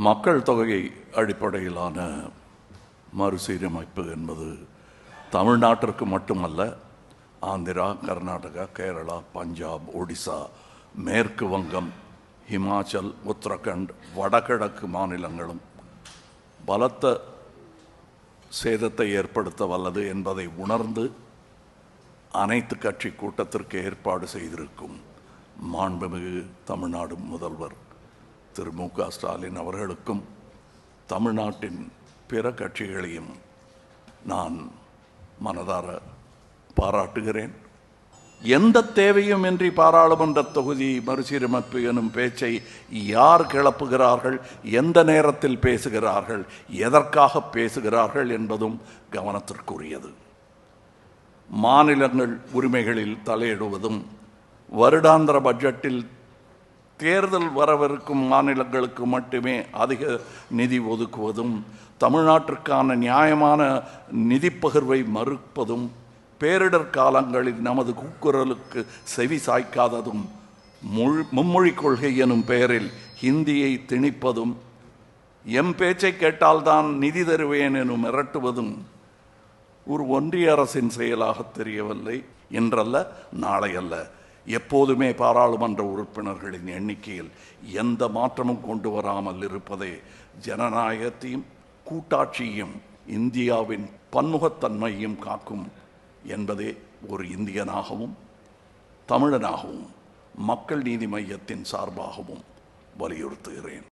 மக்கள் தொகை அடிப்படையிலான மறுசீரமைப்பு என்பது தமிழ்நாட்டிற்கு மட்டுமல்ல, ஆந்திரா, கர்நாடகா, கேரளா, பஞ்சாப், ஒடிசா, மேற்கு வங்கம், ஹிமாச்சல், உத்தரகண்ட், வடகிழக்கு மாநிலங்களும் பலத்த சேதத்தை ஏற்படுத்த வல்லது என்பதை உணர்ந்து அனைத்து கட்சி கூட்டத்திற்கு ஏற்பாடு செய்திருக்கும் மாண்புமிகு தமிழ்நாடு முதல்வர் திரு மு.க. ஸ்டாலின் அவர்களுக்கும் தமிழ்நாட்டின் பிற கட்சிகளையும் நான் மனதார பாராட்டுகிறேன். எந்த தேவையும் இன்றி பாராளுமன்ற தொகுதி மறுசீரமைப்பு எனும் பேச்சை யார் கிளப்புகிறார்கள், எந்த நேரத்தில் பேசுகிறார்கள், எதற்காக பேசுகிறார்கள் என்பதும் கவனத்திற்குரியது. மாநிலங்கள் உரிமைகளில் தலையிடுவதும், வருடாந்திர பட்ஜெட்டில் தேர்தல் வரவிருக்கும் மாநிலங்களுக்கு மட்டுமே அதிக நிதி ஒதுக்குவதும், தமிழ்நாட்டிற்கான நியாயமான நிதி பகிர்வை மறுப்பதும், பேரிடர் காலங்களில் நமது கூக்குரலுக்கு செவி சாய்க்காததும், மும்மொழி கொள்கை எனும் பெயரில் ஹிந்தியை திணிப்பதும், எம் பேச்சை கேட்டால்தான் நிதி தருவேன் எனும் மிரட்டுவதும் ஒரு ஒன்றிய அரசின் செயலாக தெரியவில்லை. இன்றல்ல, நாளை அல்ல, எப்போதுமே பாராளுமன்ற உறுப்பினர்களின் எண்ணிக்கையில் எந்த மாற்றமும் கொண்டு வராமல் இருப்பதே ஜனநாயகத்தையும் கூட்டாட்சியையும் இந்தியாவின் பன்முகத்தன்மையும் காக்கும் என்பதே ஒரு இந்தியனாகவும் தமிழனாகவும் மக்கள் நீதி மையத்தின் சார்பாகவும் வலியுறுத்துகிறேன்.